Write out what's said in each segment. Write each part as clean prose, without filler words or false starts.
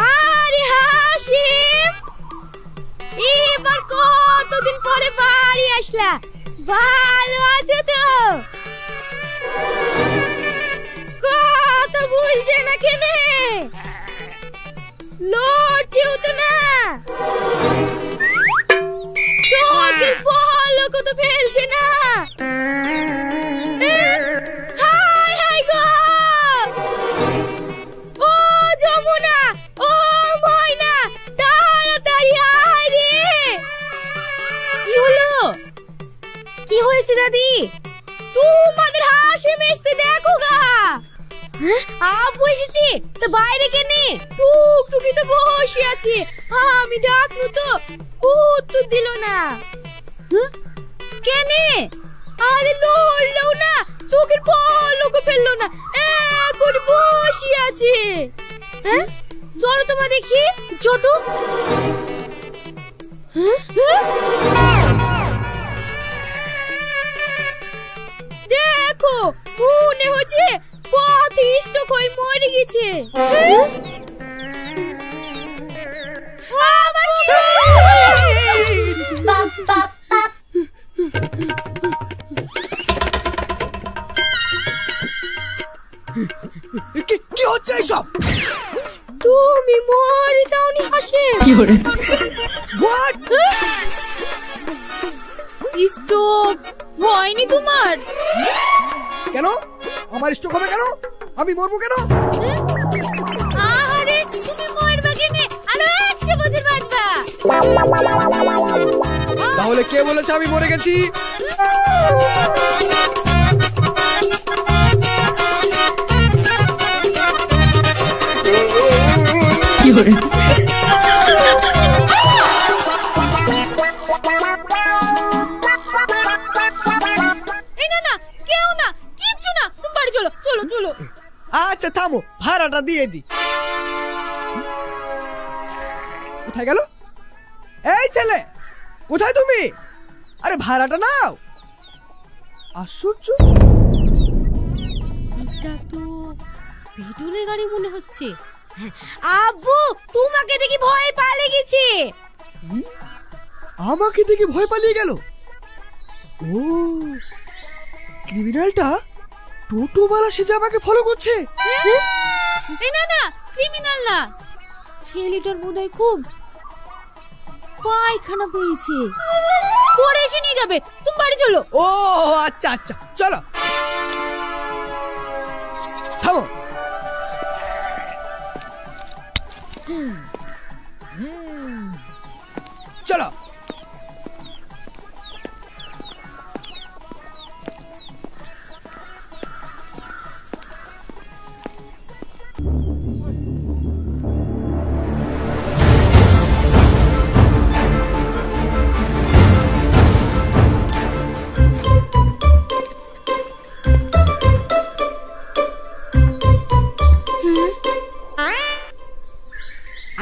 আরে হাসিম, এবার কতদিন পরে বাড়ি আসলা, ভালো আছো তো? কথা বলছে না কেন? লড়ছেও তো না, চোখের পলকও তো ফেলছে না। হাই হাই গো, ও যমুনা, ও ময়না, তাড়াতাড়ি আয় রে। কি হলো? কি হয়েছে দাদি? তোমাদের হাসিম এসে দেখো গা। আব্বু এসেছি, তা বাইরে কেনে? টুকটুকি তো বসে আছে, আমি ডাকনু তো উত্তর দিল না। কেনে? আরে লড়লো না, চোখের পলকও ফেললো না, এখন বসে আছে। চলো তোমার দেখি, যত দেখো মনে হচ্ছে পথে স্ট্রোক হয়ে মরে গেছে। আমার কি হচ্ছে এইসব? তুমি মরে যাওনি হাসিম? হোয়াট? স্ট্রোক হয়নি তোমার? কেন আমার স্ট্রোক হবে কেন? আমি মরবো কেন? আরে তুমি মরবা কেনে? আরো 100 বছর বাঁচবা। তাহলে কে বলেছে আমি মরে গেছি? কি করে? এই না না, কেউ না, কিচ্ছু না, তুমি বাড়ি চলো চলো চলো। আচ্ছা থামো, ভাড়াটা দিয়ে দি। কোথায় গেল এই ছেলে? কোথায় তুমি? আরে ভাড়াটা নাও। আশ্চর্য, এটা তো ভিটুরের গাড়ি মনে হচ্ছে। আব্বু তোমাকে দেখি ভয় পালিয়ে গেছে। আমাকে দেখে ভয় পালিয়ে গেল? ও, ক্রিমিনালটা টোটোওয়ালা সেজে আমাকে ফলো করছে। এই না না, ক্রিমিনাল না, ছেলেটার বোধহয় খুব পায়খানা পেয়েছে, পরে এসে নিয়ে যাবে। তুমি বাড়ি চলো। ও আচ্ছা আচ্ছা, চলো থামো। চলো।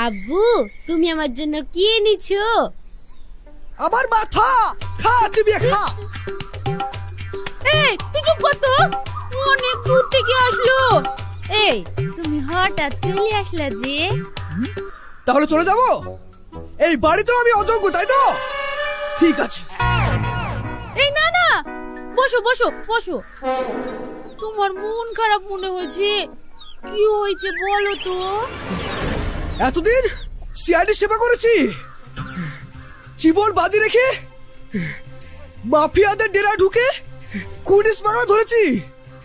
আব্বু তুমি আমার জন্য কি এনেছো? আমার মাথা, খা চিবিয়ে খা। এই তুই চুপ কর তো, অনেক দূর থেকে আসলো। এই তুমি হঠাৎ চলে আসলা যে? তাহলে চলে যাব? এই বাড়িতেও আমি অযোগ্য, তাই তো? ঠিক আছে। এই না না, বসো বসো বসো। তোমার মন খারাপ মনে হয়েছে, কি হয়েছে বলো তো? এতদিন সিআইডি সেবা করেছি, জীবন বাজি রেখে মাফিয়াদের ডেরা ঢুকে খুন স্মাগলার ধরেছি।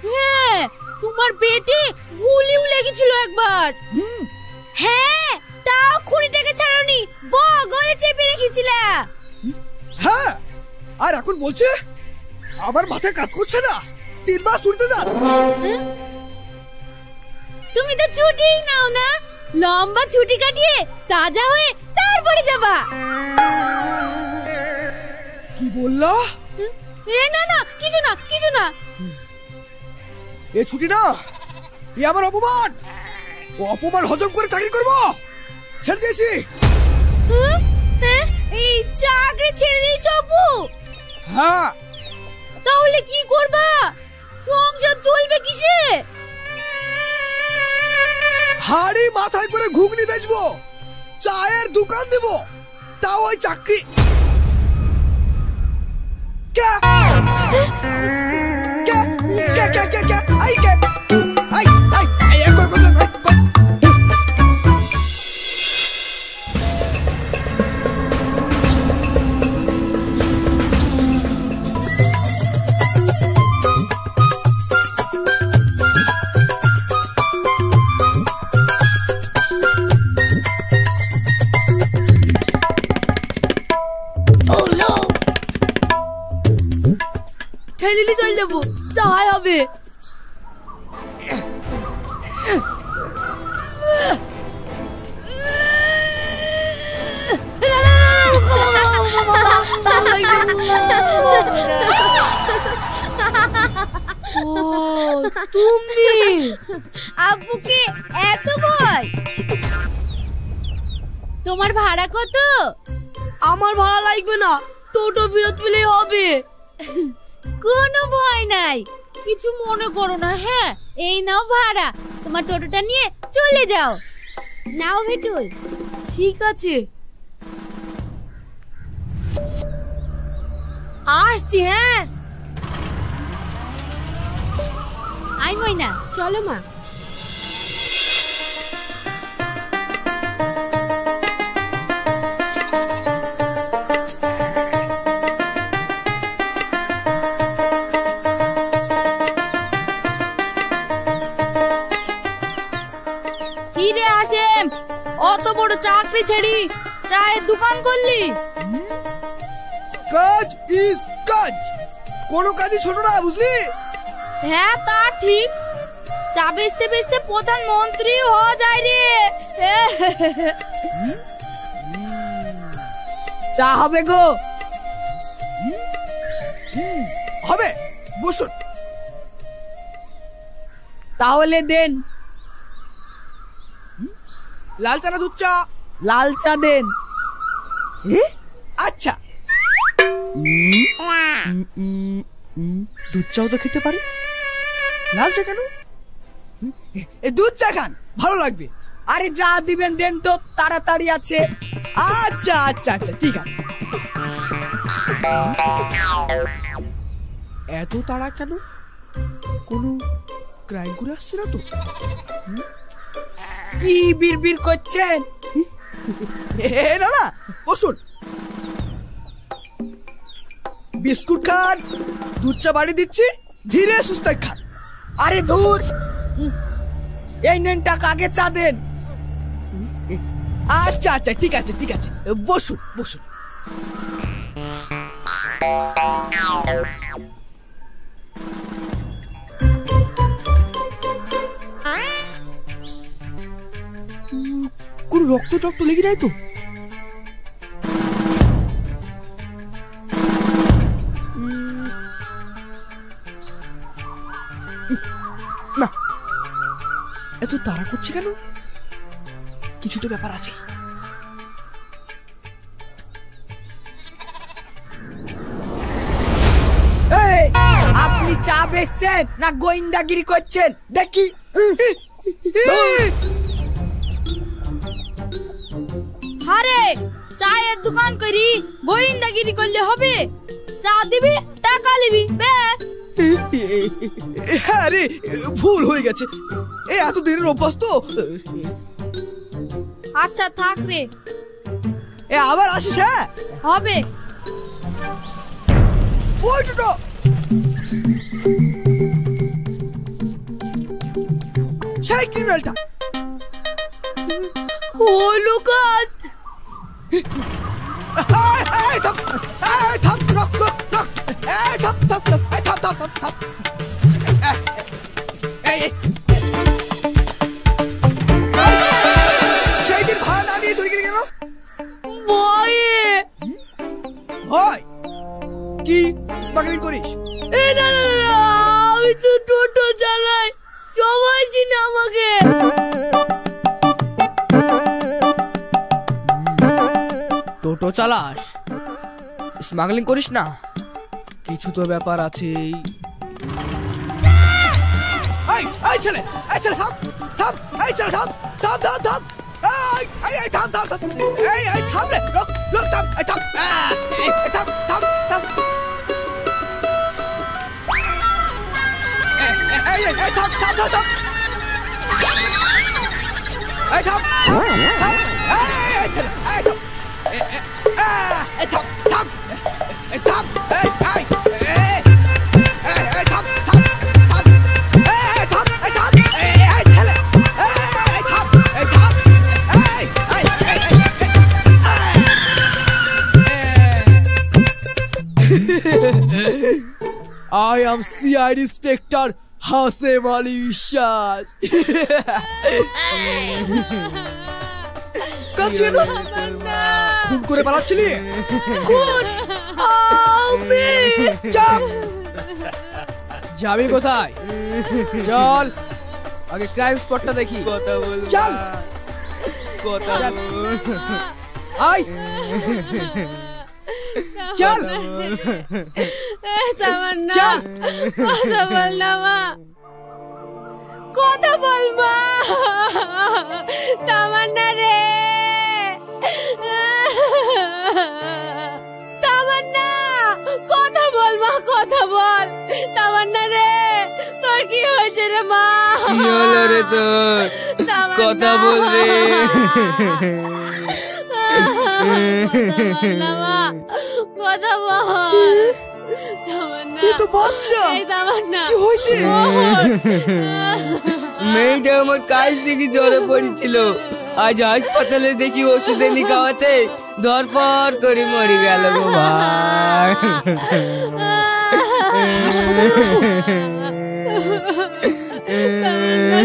হ্যাঁ, তোমার পেটে গুলিও লেগেছিল একবার। হ্যাঁ, তাও খুনিটাকে ছাড়োনি, বগলে চেপে রেখেছিলা। হ্যাঁ, আর এখন বলছে আমার মাথায় কাজ করছে না, 3 মাস ছুটিতে যান। তুমি তো ছুটিই নাও না, লম্বা ছুটি কাটিয়ে তাজা হয়ে তারপরে যাবা। কি বললা? না না, কিছু না কিছু না। এ ছুটি না, এ আমার অপমান। ও অপমান হজম করে চাকরি করবো, ছেড়ে দিয়েছি। এই চাকরি ছেড়ে দিয়েছ আপু? হ্যাঁ। তাহলে কি করবা? সংসার চলবে কিসে? হাড়ি মাথায় করে ঘুগনি বেচবো, চায়ের দোকান দেব, তাও ওই চাকরি। কে কে কে কে কে কে আই কে আই আই আই কই কই কই। ঠেলিলি চল দেবো, যাই হবে। তুমি আব্বুকে এত ভয়? তোমার ভাড়া কত? আমার ভাড়া লাগবে না, টোটো ফেরত পেলেই হবে। কোনো ভয় নাই, কিছু মনে করো না। হ্যাঁ, এই নাও ভাড়া, তোমার টোটোটা নিয়ে চলে যাও। নাও ভেটুল। ঠিক আছে, আসছি। হ্যাঁ, আই ময়না, চলো মা। অত বড় চাকরি ছেড়ি চায়ের দোকান করলি? কাজ ইজ কাজ, কোনো কাজই ছোট না, বুঝলি? হ্যাঁ, তা ঠিক। চা বেচতে বেচতে প্রধানমন্ত্রী হওয়া যায় রে। চা হবে গো? হবে, বসুন। তাহলে দেন। লাল চা না দুধ চা? লাল চা দেন। আচ্ছা। দুধ চাও তো খেতে পারি, লাল চা কেন? দুধ চা খান, ভালো লাগবে। আরে যা দিবেন দেন তো, তাড়াতাড়ি আছে। আচ্ছা আচ্ছা আচ্ছা, ঠিক আছে। এত তাড়া কেন? কোনো ক্রাইম করে আসছে না তো? কি বিড়বিড় করছেন? না না, বসুন। বিস্কুট খান, দুধ চা বাড়ি দিচ্ছি, ধীরে সুস্থে খান। আরে ধুর, এই নেন টাকা, আগে চা দেন। আচ্ছা আচ্ছা, ঠিক আছে ঠিক আছে, বসুন বসুন। কোন রক্ত টক্ত লেগে যায় তো? না, এত তাড়া করছে কেন? কিছু তো ব্যাপার আছে। আপনি চা বেচছেন না গোয়েন্দাগিরি করছেন দেখি? আরে চায়ের দোকান করি, গোয়েন্দাগিরি করলে হবে? চা দিবি, টাকা নিবি, ব্যাস। হ্যাঁ রে, ভুল হয়ে গেছে, এত দিনের অভ্যাস তো। আচ্ছা থাক রে, আবার আসিস। হ্যাঁ, হবে। ওই টোটো, সেই ক্রিমিনালটা হলো কাজ। সেই দিন ভাড়া না নিয়ে চলে গেলি কেন? ভয়ে। ভয়? কি স্মাগলিং করিস? না না না, আমি তো টোটো চালাই, সবাই চিনে আমাকে। টোটো চালাস, স্মাগলিং করিস না? কিছু তো ব্যাপার আছে। এই ছেলে, এই ছেলে থাম থাম, এই ছেলে থাম। থাম থাম থাম এই থাম থাম থাম এই থাম রে লোক থাম এই থাম এই থাম থাম থাম এই থাম থাম থাম থাম এই থাম থাম থাম এই থাম এই থাম থাম এই থাম এই থাম থাম থাম এই থাম এই থাম এই ছেলে এই থাম এই থাম I am CID Inspector Hasem Ali Vishwas. কাছে না খুন করে পালাচ্ছিলি খুন আমি চাপ যাবি কোথায় চল আগে ক্রাইম স্পটটা দেখি কথা বল চল কথা আয় চল তামান্না কথা বল না মা কথা বল মা তামান্না রে তামান্না কথা বল মা কথা বল তামান্না রে তোর কি হয়েছে রে মা কি হলো রে তোর কথা বল রে কথা বল তামান্না এ তো বাচ্চা এই তামান্না কি হয়েছে মেয়েটা আমার কাজ থেকে জ্বরে পড়েছিল আজ হাসপাতালে দেখি ওষুধ এনে খাওয়াতে ধরপর করে মরে গেল গো ভাই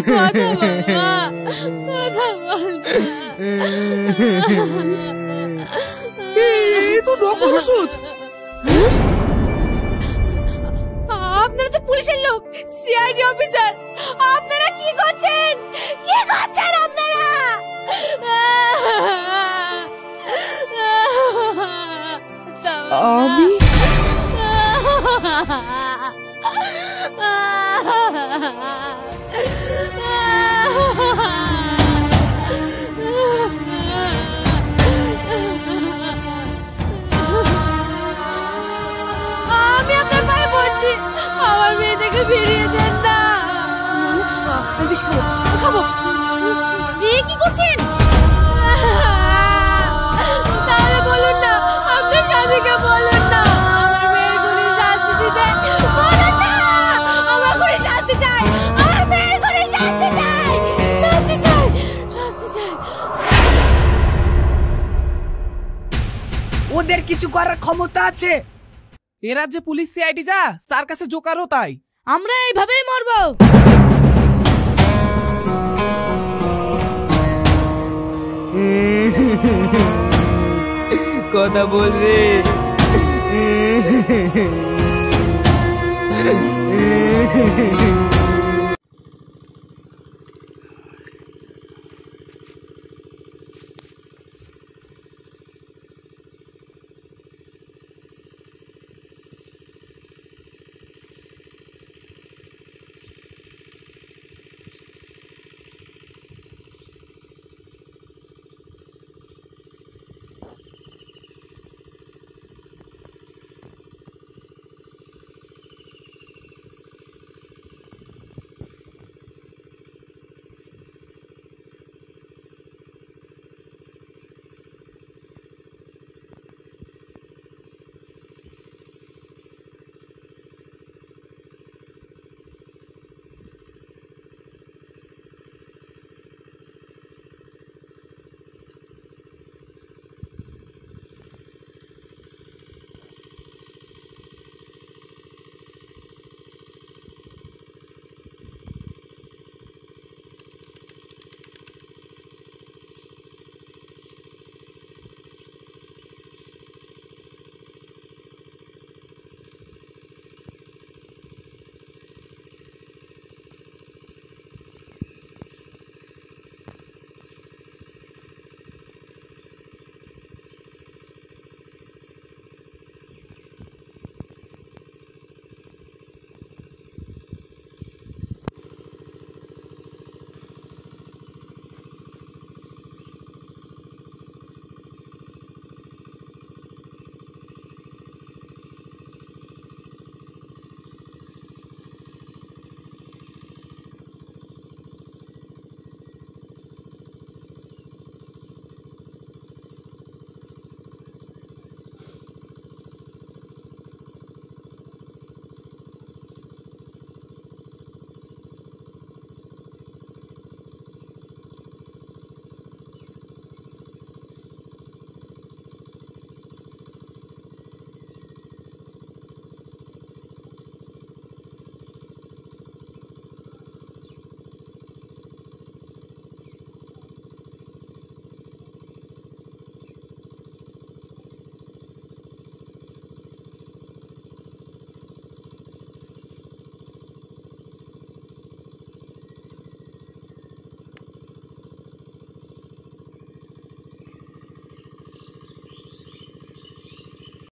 কথা বল মা কথা বল এই তো নকল ওষুধ আপনারা তো পুলিশের লোক সিআইডি অফিসার আপনারা কি করছেন আপনারা আমি আমি আপনার পায়ে পড়ছি আমার মেয়েটাকে ফিরিয়ে দেন না বেশ খাবো এ কি করছেন তাহলে বলুন না আপনার স্বামীকে বলুন না আমার মেয়ের কোনো শাস্তি দিতে বলুন না আমার কোনো শাস্তি চাই আমার মেয়ের কোনো শাস্তি চাই শাস্তি চাই ওদের কিছু করার ক্ষমতা আছে এরা যে পুলিশ সিআইডি যা তার কাছে জোকারও তাই আমরা এইভাবেই মরবো কথা বল রে